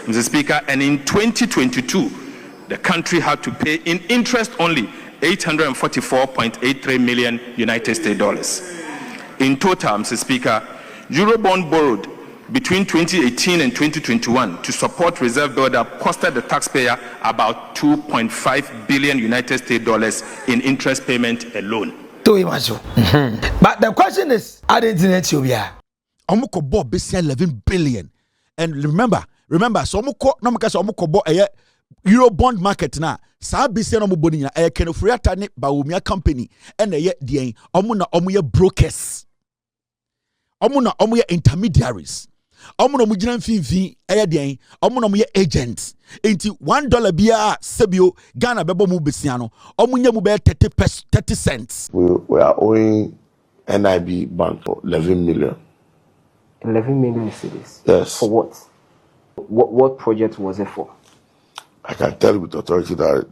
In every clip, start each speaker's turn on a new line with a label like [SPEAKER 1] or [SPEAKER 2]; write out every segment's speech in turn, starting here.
[SPEAKER 1] Mr. Speaker, and in 2022, the country had to pay in interest only $844.83 million United States dollars. In total, Mr. Speaker, Eurobond borrowed between 2018 and 2021 to support reserve buildup costed the taxpayer about $2.5 billion United States dollars in interest payment alone.
[SPEAKER 2] But the question is, I didn't Ethiopia.
[SPEAKER 3] Omuko bo besi 11 billion. And remember, so omuko no meka so omuko bo Eurobond market na sa besi no moboni na Kenofriata ne Bawumia company and the omu na omu ye brokers. Omu na omu ye intermediaries. Omu na mujina mfinfin the omu na omu ye agents. Enti $1 biya sebio Ghana bebo mu besiano. Omu nye mu be 30 cents.
[SPEAKER 4] We are owing NIB Bank for 11 million.
[SPEAKER 5] 11 million cedis.
[SPEAKER 4] Yes.
[SPEAKER 5] For what? What project was it for?
[SPEAKER 4] I can tell you with authority that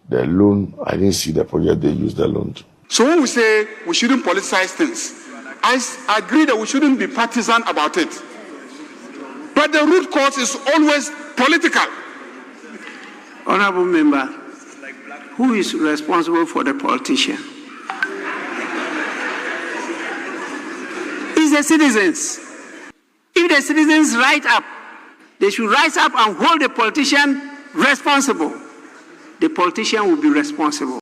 [SPEAKER 4] the loan, I didn't see the project they used the loan to.
[SPEAKER 6] So when we say we shouldn't politicize things, I agree that we shouldn't be partisan about it. But the root cause is always political.
[SPEAKER 7] Honorable member, who is responsible for the politician? It's the citizens. If the citizens rise up, they should rise up and hold the politician responsible. The politician will be responsible.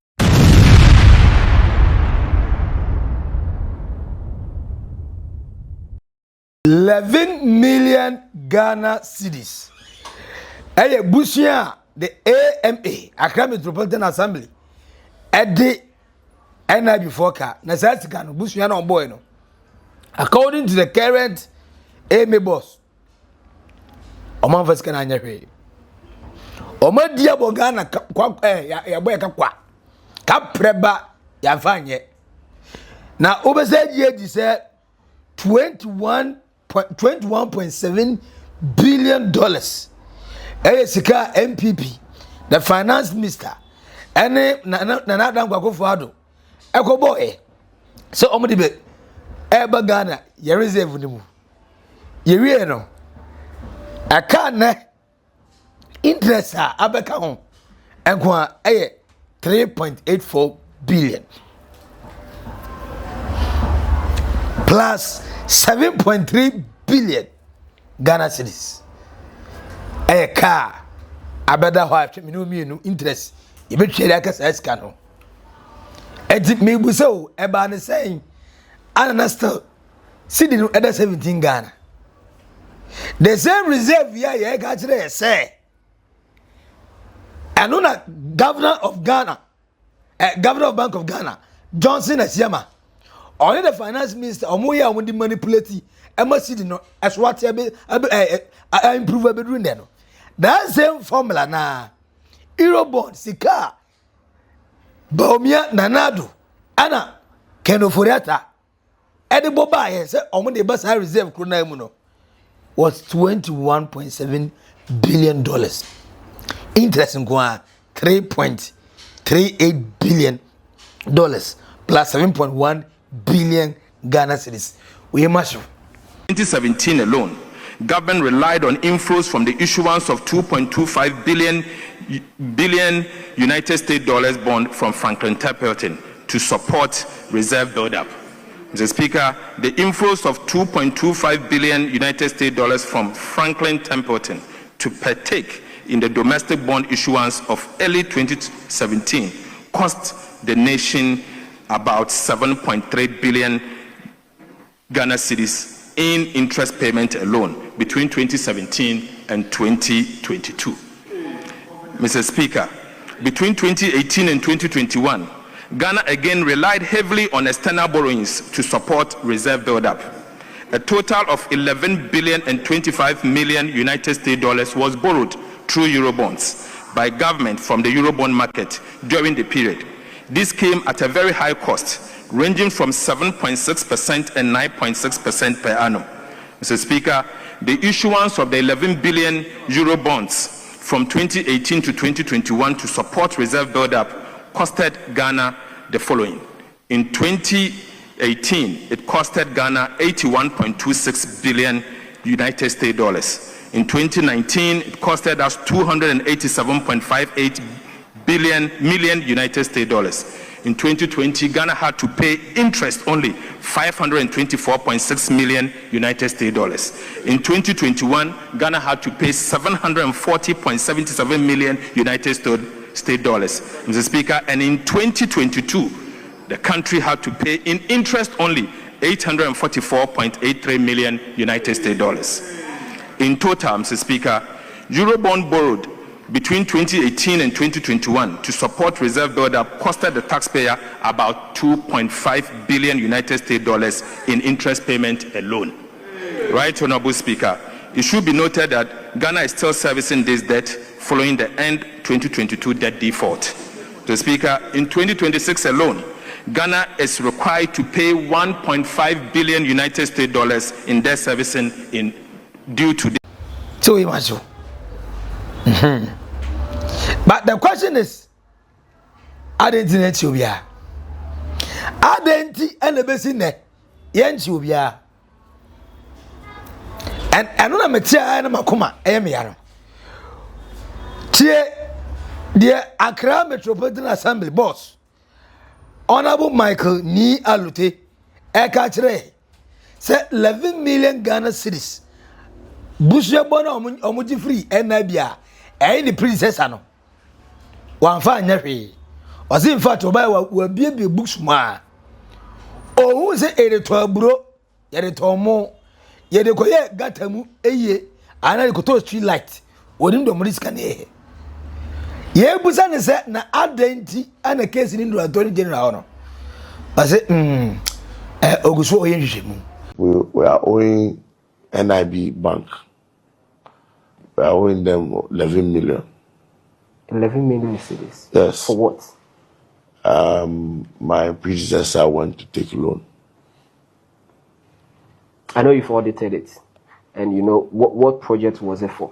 [SPEAKER 2] $11 million Ghana cedis. Eye Bushia, the AMA, Accra Metropolitan Assembly, at the NIB Foka, Nasatsikan, Bushia on boy. According to the current AMA boss, Oman Vascana Nyape. Oma Diabo Ghana, ya boy Kpakpo. Kapreba, ya fanye. Now, over said ye said $21.7 billion. Sika MPP, the finance minister, and Nanadam Gwakofado, Echo boy. So, Omodibe, Eba Ghana, you reserve the move. You really know. I can't interest her, Abacon, and 3.84 billion. Plus 7.3 billion Ghana cedis. A car, a better wife, no interest. You bet you like a size canoe. And it may be so, a banner saying, Anastal, sitting at 17 Ghana. The same reserve, yeah, got there, say. And on a governor of Ghana, governor of Bank of Ghana, Johnson Asiama. Only the finance minister, Omoya, when the manipulate, Emma City, no, as what I improve a bedroom. That same formula na Eurobond, Sika, Baumia, Nanado, Anna, Kenofriata, Edible Bay, on the bus I reserve Kunamuno was $21.7 billion. Interest in Gua $3.38 billion plus 7.1 billion Ghana cedis. We must.
[SPEAKER 1] 2017 alone, government relied on inflows from the issuance of $2.25 billion United States dollars bond from Franklin Templeton to support reserve buildup. Mr. Speaker, the inflows of $2.25 billion United States dollars from Franklin Templeton to partake in the domestic bond issuance of early 2017 cost the nation about 7.3 billion Ghana cedis in interest payment alone between 2017 and 2022. Mr. Speaker, between 2018 and 2021, Ghana again relied heavily on external borrowings to support reserve buildup. A total of 11 billion and 25 million United States dollars was borrowed through Eurobonds by government from the Eurobond market during the period. This came at a very high cost, ranging from 7.6% and 9.6% per annum. Mr. Speaker, the issuance of the 11 billion euro bonds from 2018 to 2021 to support reserve buildup costed Ghana the following. In 2018, it costed Ghana 81.26 billion United States dollars. In 2019, it costed us 287.58 million United States dollars. In 2020, Ghana had to pay interest only 524.6 million United States dollars. In 2021, Ghana had to pay 740.77 million United States dollars, Mr. Speaker. And in 2022, the country had to pay in interest only 844.83 million United States dollars. In total, Mr. Speaker, Eurobond borrowed between 2018 and 2021 to support reserve buildup costed the taxpayer about 2.5 billion United States dollars in interest payment alone. Right, Honorable Speaker, it should be noted that Ghana is still servicing this debt following the end 2022 debt default. The Speaker, in 2026 alone, Ghana is required to pay 1.5 billion United States dollars in debt servicing due to this.
[SPEAKER 2] So imagine. But the question is, identity and the basin, Yenchubia. And another material and Makuma, Emiano. Dear Accra Metropolitan Assembly boss, Honorable Michael Ni Allotey, Ekatre, said 11 million Ghana cedis. Bushia Bono Omuji free, Enabia. The princess ano wan fa nyahwe o se in fact obai wa bie books ma o hu se to aburo ye de to mo ye de koye gatamu eye ana ko to street light wonim do mrisika ne ye busa ne se na adenti ana case ni ndo attorney general no o se oguso oye nhwehwemu
[SPEAKER 4] we are owing NIB Bank. We are owing them 11 million.
[SPEAKER 5] 11 million cedis?
[SPEAKER 4] Yes.
[SPEAKER 5] For what?
[SPEAKER 4] My predecessor went to take a loan.
[SPEAKER 5] I know you've audited it. And you know, what project was it for?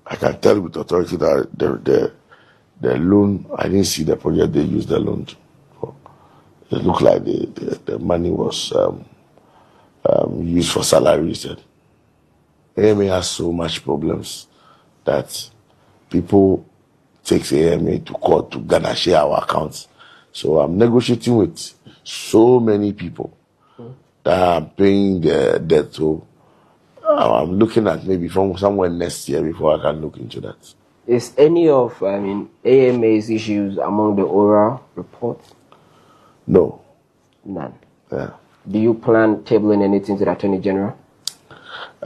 [SPEAKER 4] I can tell you with authority that the loan, I didn't see the project they used the loan for. It looked like the money was used for salaries. AMA has so much problems that people take AMA to court to Ghana share our accounts. So I'm negotiating with so many people that I'm paying the debt to. I'm looking at maybe from somewhere next year before I can look into that.
[SPEAKER 5] Is any of, AMA's issues among the oral reports?
[SPEAKER 4] No.
[SPEAKER 5] None.
[SPEAKER 4] Yeah.
[SPEAKER 5] Do you plan tabling anything to the Attorney General?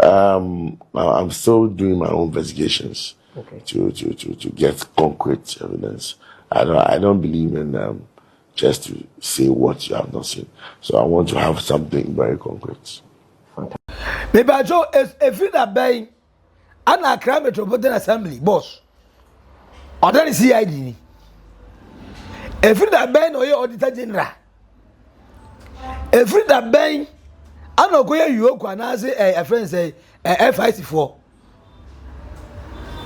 [SPEAKER 4] I'm still doing my own investigations to get concrete evidence. I don't believe in just to say what you have not seen. So I want to have something very concrete.
[SPEAKER 2] Maybe I show if you that by an Accra Metropolitan Assembly boss, or that is CID. If you that by no your Auditor General, if you that by I know where you go and say a friend say FIC4.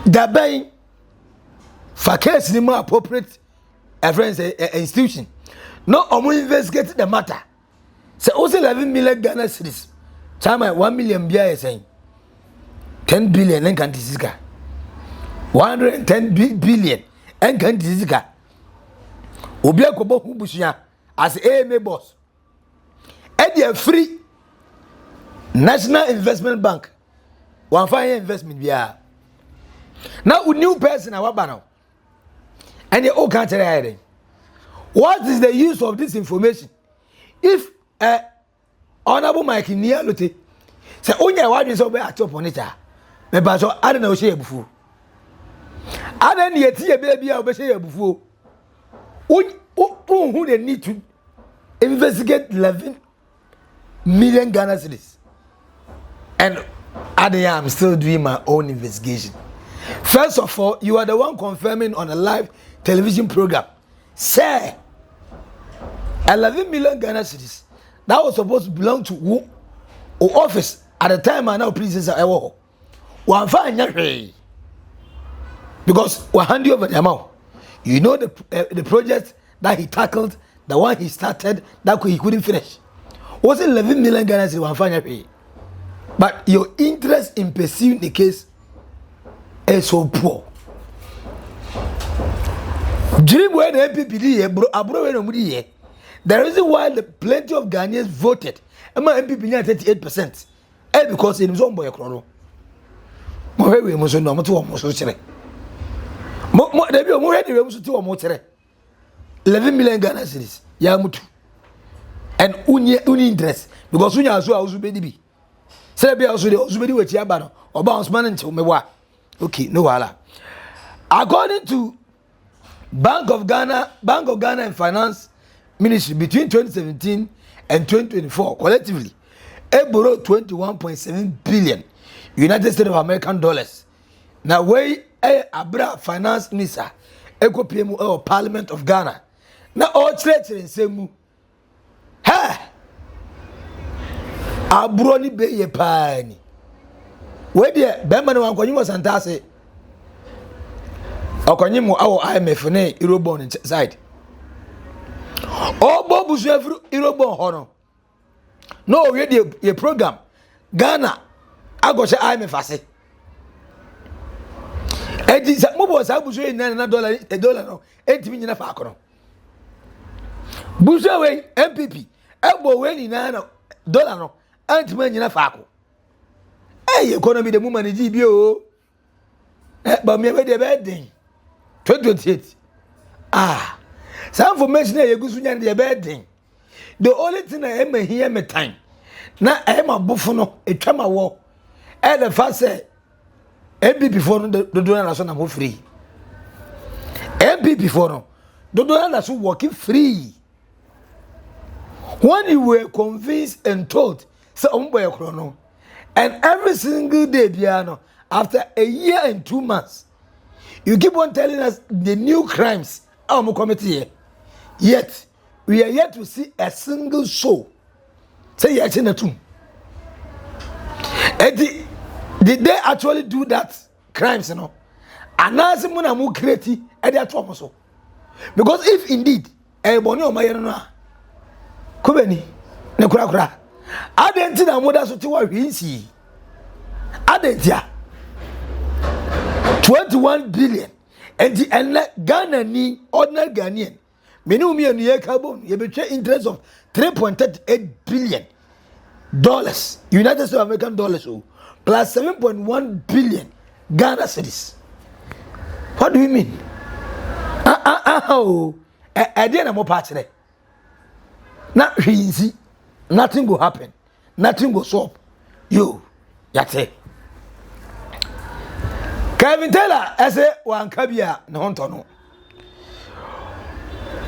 [SPEAKER 2] That by for case ni more appropriate a friend say institution. No, investigate the matter. Say also 11 million Ghana cedis. Chama 1 million BI saying 10 billion and can't 110 billion and can't Obia kobo hubushia as AMA boss. And free National Investment Bank. One fine investment biya. Now a new person awabano. And you all can't tell anything. What is the use of this information? If Honorable Mike Ni Allotey say onya wadwe so be atop on it me ba so ade na o shey abufu ade na yeti ye be bia o be shey abufu who they need to investigate 11 million Ghana cedis and I'm still doing my own investigation. First of all, you are the one confirming on a live television program say 11 million Ghana cedis that was supposed to belong to who office at the time and now princess Ewo. One fine because we hand you over the amount. You know the project that he tackled, the one he started that he couldn't finish. Was it 11 million Ghana cedis one fine. But your interest in pursuing the case is so poor. Dream where the MPP abro. The reason why plenty of Ghanaians voted, MPP 38%, because in his own boy chrono. More we must know to almost chere. More there be more ready we to almost chere. 11 million Ghana cedis. Ya mutu. And uni interest because unya aso aso be di. Say be aso be di we tia ba no. Oba Osman nche mewa. Okay, no wahala. According to Bank of Ghana and Finance Ministry between 2017 and 2024 collectively, they borrowed 21.7 billion United States of American dollars. Now, we Abra Finance Minister, Eco PM or Parliament of Ghana. Now, all church in Semu. Ha! Abroni be ye pani. Where the Bemman one can you was antase? Or can you our IMF ne Eurobond side? Oh, Bob was every Eurobond honor. No, ready a program. Ghana, I got your IMF. I say. And this mobile was $9 no, 8 million of Akron. Bushaway, MPP, elbow winning $9 no, 8 million of Akron. Hey, economy the woman is GBO. But me the bad thing. 2028. Ah, some information you go soon the bad thing. The only thing I am here me time. Now I am a buffalo, a trama war. And the first say, MPP for the donor son am free. MPP for no, the donor so working free. When you were convinced and told, so boy chrono, and every single day, piano, after a year and 2 months. You keep on telling us the new crimes I'm committing here. Yet, we are yet to see a single soul. Say you're actually true. Did they actually do that crimes, you know? And now someone are more creative at their trauma. Because if indeed, a bonio mayana, Kubeni, Nekura, I didn't see that mother so to we see. I didn't 21 billion and the Ghana ni ordinary Ghanaian minimum year carbon you betray interest of 3.38 billion dollars United States of American dollars plus 7.1 billion Ghana cedis. What do you mean? I didn't more part today. Not easy, nothing will happen, nothing will solve. You yate. Kevin Taylor, I say, one cabia, no hontono.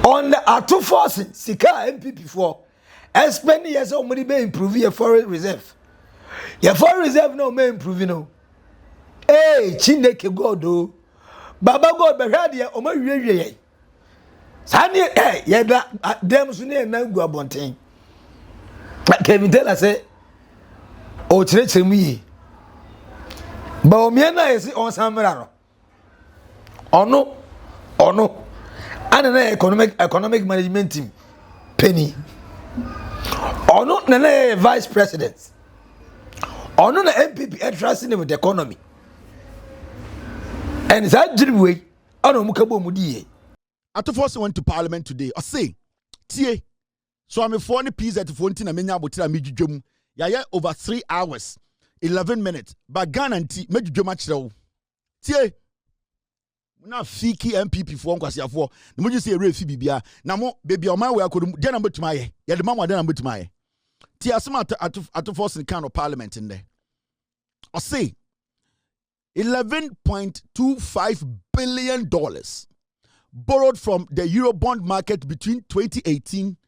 [SPEAKER 2] On the Ato Forson, Sika MPP for, and spending years of money may improve your foreign reserve. Your foreign reserve no may improve, you know. Hey, Chineke God, do. Baba God, Beradia, or my really. Sani, hey, yeah, damn soon, and now go abonting. Kevin Taylor say, oh, church me. But Omiana is on Samarano. Ono, and an economic management team, Penny. Ono, Nana vice president. Ono, the MPP entrusting with the economy. And it's that dream way. Ono Mukabo Mudi.
[SPEAKER 3] Ato Forson went to Parliament today. I say, tie. So I'm a funny piece at 14 and many about Midjum. Yeah, over 3 hours. 11 minutes. But Ghana and T, make you much though. Tie. Now, Fiki MPP for Unquasia for the Muji say Ray Fibia. Now, more baby on my way, I could then number to my yeah, the mama then number to my Tia Smart Ato Forson kind of parliament in there. I say $11.25 billion borrowed from the Eurobond market between 2018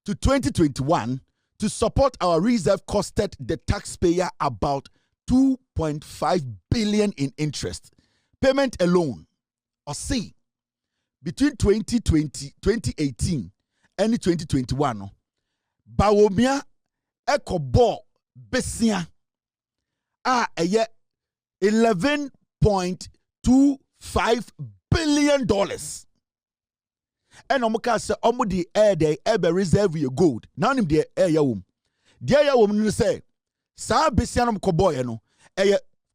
[SPEAKER 3] to 2021. To support our reserve costed the taxpayer about $2.5 billion in interest. Payment alone, or see, between 2018 and 2021, Bawomia Ekobo Besia $11.25 billion. And omuka se omu di air de ebe reserve your gold. Now nim de air ya wom. De air ya wom no say sa besia no koboy no.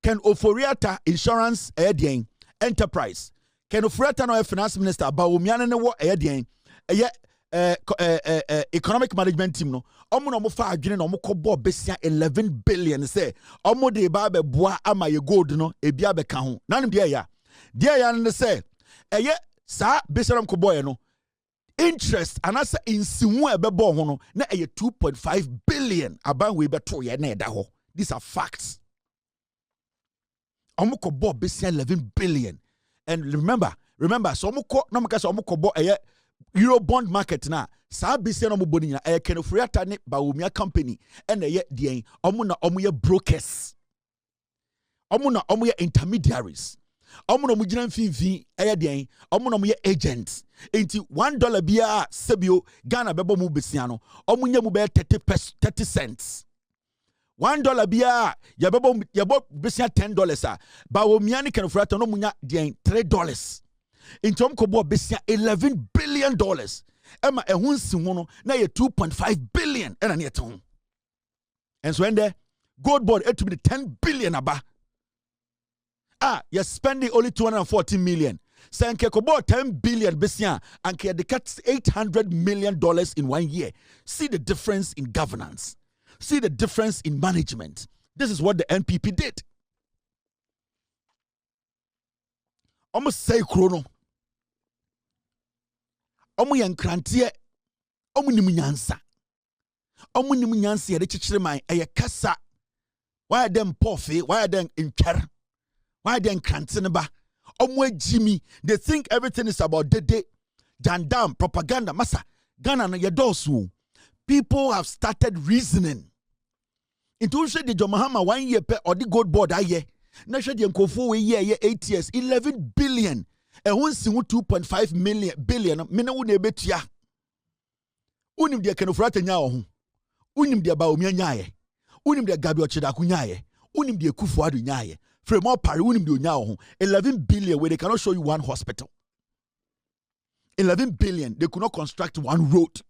[SPEAKER 3] Ken Oforiata Insurance Enterprise. Ken Oforiata no finance minister ba omiane ne wo economic management team no omo no mo fa adwene no mo kɔbɔ besia 11 billion say omo de ba be boa ama ye gold no ebia be ka ho nanim de ya ne say sa beseram kɔbɔ ye no interest anasa insimu ebɛbɔ ho no na 2.5 billion aban we beto ye na ɛda hɔ. These are facts. Omo kɔbɔ besia 11 billion. And remember so omo kɔ na mo ka say omo kɔbɔ Euro bond market na saa bisi na mo boni na Kenofriata ne Bawumia company and dien omo ye brokers, omo ye intermediaries, omo na mo gina mfinfin dien omo na mo ye agents. Enti $1 bia sebio Ghana bebo mu besia no omo nya mu be 30 cents. $1 bia ya bebo besia $10 a Bawumia ne Kenofriata no munya dien $3. In term kobo besia $11 billion. Emma ehun simuno na ye 2.5 billion and near ton. And so when there gold board it to be 10 billion aba. You're spending only 240 million. Sanke kobo 10 billion besia and ke de cut $800 million in 1 year. See the difference in governance. See the difference in management. This is what the NPP did. Almost say chrono. Omu yankrantie omu nimunyansa ye de chichire man eye kasa why them pofe why them intwer why them krantene ba omu ajimi they think everything is about dede jandam propaganda masa Ghana no yedosu people have started reasoning into she de Jomahama 1 year per or the gold board aye na she de nkofo we year 8 years 11 billion. And once 2.5 billion, mena wo na ebetua. Unim de Kenofriata nya wo ho. Unim de Bawumia nyaaye. Unim de Gabi Ochedaku nyaaye. Unim de Kufuadu nyaaye. Fremont Paris unim de nya wo ho. 11 billion where they cannot show you one hospital. 11 billion they could not construct one road.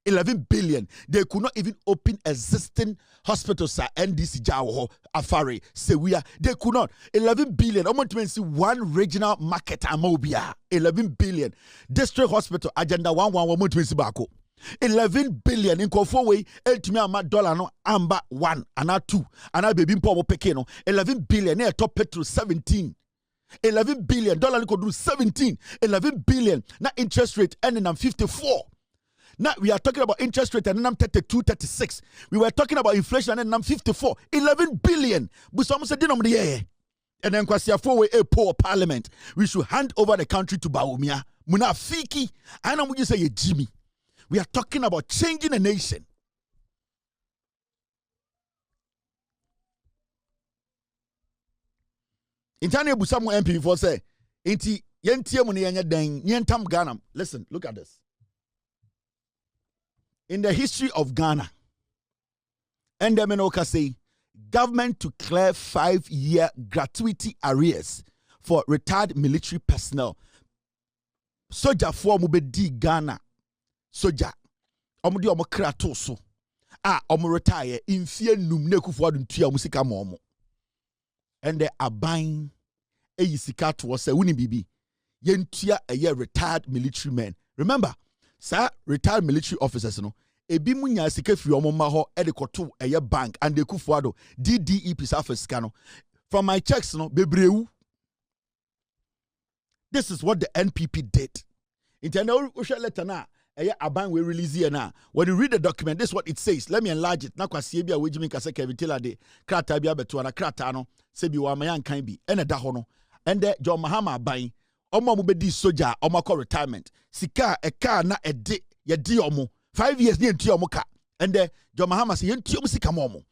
[SPEAKER 3] 11 billion they could not even open existing hospitals at NDC Jawo Afari Sewia they could not 11 billion I want to see one regional market Amobia 11 billion district hospital agenda 111 want to see bako 11 billion in Kofo way ultimate amount dollar no amba 1 and 2 and I baby mpo peke no 11 billion near top petrol 17 $11 billion dollar could do 17 11 billion na interest rate ending on 54. Now we are talking about interest rate and I'm 32, 36. We were talking about inflation and I'm 54. 11 billion. But someone said, and then Kwasiafo a poor parliament. We should hand over the country to Bawumia. Munafiki. I know what you say, Jimmy. We are talking about changing a nation. Intani Busamu MP before say, Inti yentie muni yenya den yentam Ghana. Listen, look at this. In the history of Ghana, Endemenoka say, government to clear 5-year gratuity arrears for retired military personnel. Soja for mubedi Ghana. Soja. Omudi omo kratoso. Omo retire. Infie numne kufuadu ntuya musika momo. And they are buying a yisika was a winning bibi. Yentuya a year retired military men. Remember, sir, retired military officers, no. Ebi munya sika fi omo ma ho e de koto eye bank and de kufuado DDE pisa for sika no. From my checks, no, bebreu. This is what the NPP did. Intendo usha letter na eye aban we release here na. When you read the document, this is what it says. Let me enlarge it. Na kwasi bia wejimi kase Kevin Taylor de krata bia beto na krata no se bi wa mayan kan bi ene da ho no. Ende John Mahama aban omo mo bedi soja omo ko retirement. Sika e car na ede ye di omo 5 years ni enti omo ka. Ende John Mahama se enti omo sika momo.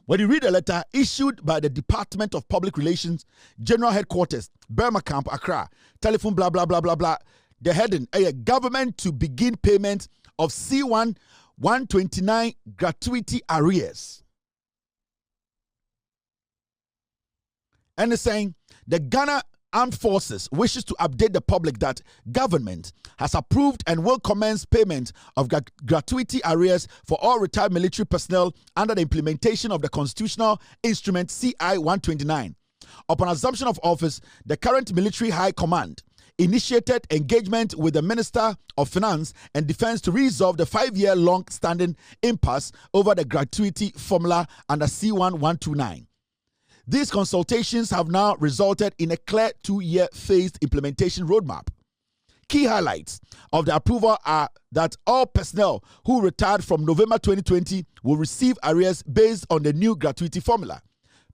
[SPEAKER 3] When you read a letter issued by the Department of Public Relations, General Headquarters, Burma Camp, Accra, telephone blah blah blah blah blah. The heading, a government to begin payment of C1 129 gratuity arrears. And it's saying the Ghana Armed Forces wishes to update the public that government has approved and will commence payment of gratuity arrears for all retired military personnel under the implementation of the constitutional instrument CI 129. Upon assumption of office, the current military high command initiated engagement with the Minister of Finance and Defense to resolve the 5-year long-standing impasse over the gratuity formula under C1 129. These consultations have now resulted in a clear 2-year phased implementation roadmap. Key highlights of the approval are that all personnel who retired from November 2020 will receive arrears based on the new gratuity formula.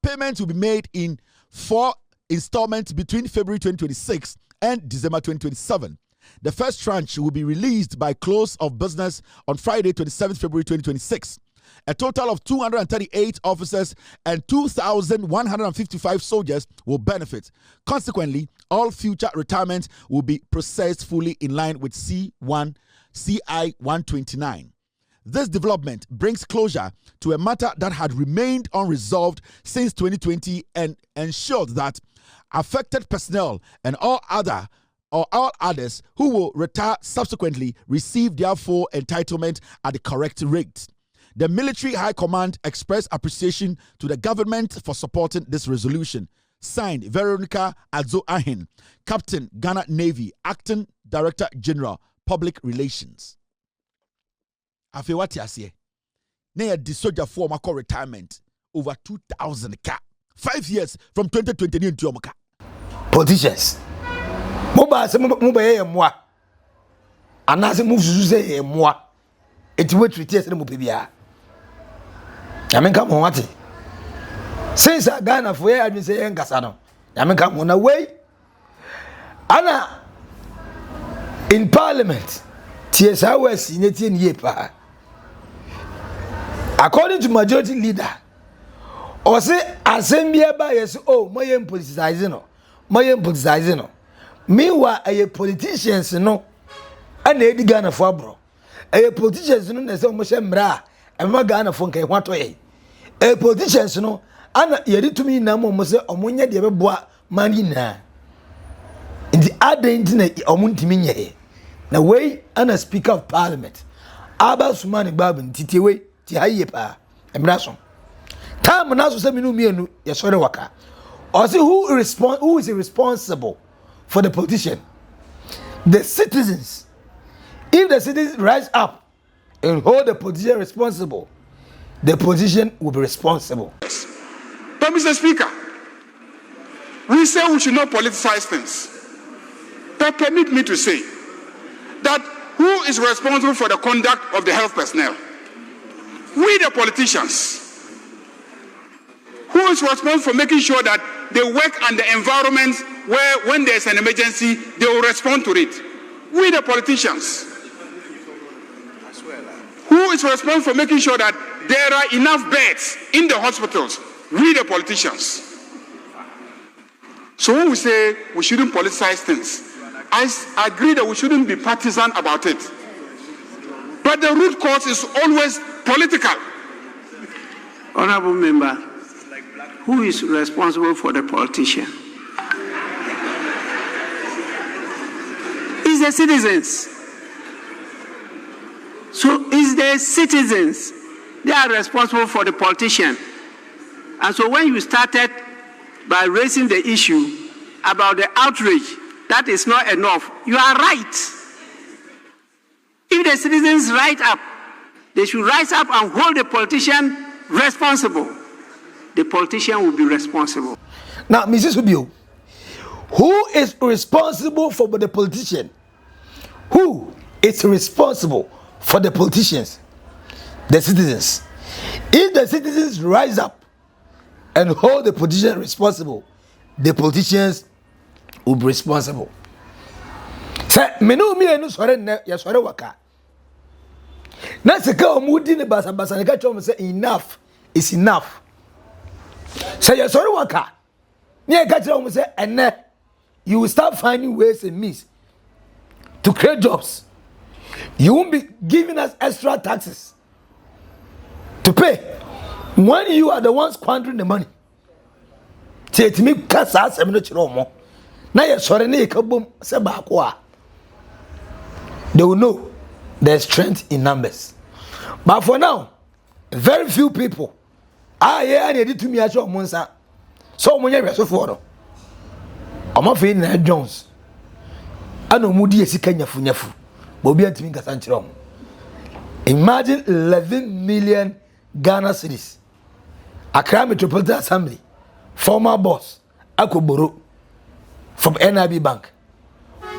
[SPEAKER 3] Payments will be made in 4 installments between February 2026 and December 2027. The first tranche will be released by close of business on Friday, 27th February 2026. A total of 238 officers and 2,155 soldiers will benefit. Consequently, all future retirements will be processed fully in line with CI 129. This development brings closure to a matter that had remained unresolved since 2020 and ensures that affected personnel and all others who will retire subsequently receive their full entitlement at the correct rate. The Military High Command expressed appreciation to the government for supporting this resolution. Signed, Veronica Adzo Ahin, Captain, Ghana Navy, Acting Director General, Public Relations. Afe wati asiye. Neya di soldier for mako retirement over 2,000 ka. 5 years from 2020 into yomoka.
[SPEAKER 2] Politicians. Muba se muba ye mwa. Anase musuze ye mwa. Eti we treat yes ne mupebia. Yamenka mo wati. Since Ghana for ye admin say enkasa no. Yamenka mo na way. Ana in parliament TSA was in 18 years. According to majority leader, or say assembly by yes, oh, my politicizing no. Meanwhile, a politicians no, and they Ghana for bro. A politicians no, there's almost a mra, and my Ghana for what way. A politicians no, and ye to me now, must say, Omunya de bois money na. In the other internet, Omuntiminye. Now, way and a speaker of parliament. Abba Sumani Babin, Titiwe, Tihayepa, and Brason. Time and also send me no Yasore Waka. Or see who is responsible for the politician? The citizens. If the citizens rise up and hold the politician responsible, the politician will be responsible.
[SPEAKER 6] But Mr. Speaker, we say we should not politicize things. But permit me to say that who is responsible for the conduct of the health personnel? We the politicians. Who is responsible for making sure that they work under environments where when there's an emergency, they will respond to it? We the politicians. Who is responsible for making sure that there are enough beds in the hospitals? We the politicians. So when we say we shouldn't politicize things, I agree that we shouldn't be partisan about it. But the root cause is always political.
[SPEAKER 7] Honorable member, who is responsible for the politician? It's the citizens. So it's the citizens. They are responsible for the politician. And so when you started by raising the issue about the outrage, that is not enough. You are right. If the citizens rise up, they should rise up and hold the politician responsible. The politician will be responsible.
[SPEAKER 2] Now, Mrs. Ubio, who is responsible for the politician? Who is responsible for the politicians? The citizens. If the citizens rise up and hold the politician responsible, the politicians will be responsible. Say, menu mi enu sore ne ya sore waka. Na seka omudi ne basa ne ka chom say enough is enough. Say ya sore waka. Ne ka chom say ene you will start finding ways and means to create jobs. You won't be giving us extra taxes to pay when you are the ones squandering the money. Say to me kasa asem no chiro mo. na ye sore na ye kabom se baako a they will know there's strength in numbers. But for now, very few people yeah, I need to me at your monsa. So many years for I'm afraid na Jones. I know Moody is nyafu. Bobi antimi kasa nchiro. Imagine 11 million Ghana cedis. Accra Metropolitan Assembly, former boss, Akoboro from NIB Bank.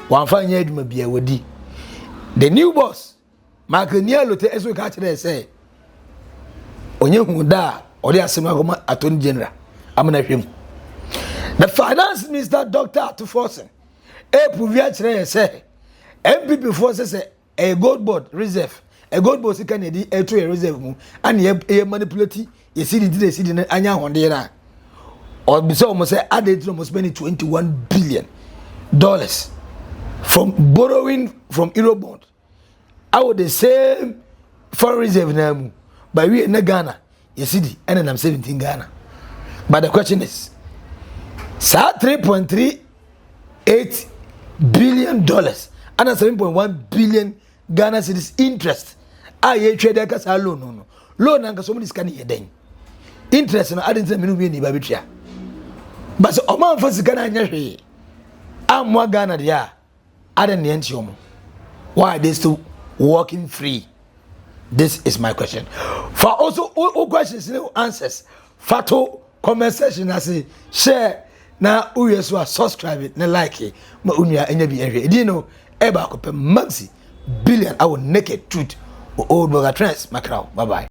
[SPEAKER 2] One fine year may be a wadi. The new boss, Allotey, as we catch there say, Onye Hunda, or the Assembly Attorney General. I'm going to him. The Finance Minister, Dr. Ato Forson, say, MPP forces a gold board reserve. A gold board can a reserve, and ye manipulate. You see the anya hondera. Or be so almost say added almost spending $21 billion from borrowing from Eurobond. I would the same foreign reserve now, but we in Ghana, you see the and I'm 17 Ghana. But the question is, sa $3.38 billion and 7.1 billion Ghana cedis interest. I trade that loan no. Loan and somebody's can hear then. Interest no adding to me no be ni babitria. But so oman for Ghana nya am wa Ghana dia adding the entium. Why are they still walking free? This is my question. For also all questions no answers. Fato comment section I say share na uyeso subscribe na like ma unia enya bi ehwe. Di no eba ko pe Maxi Billian I will naked truth Oldboga trends. Bye bye.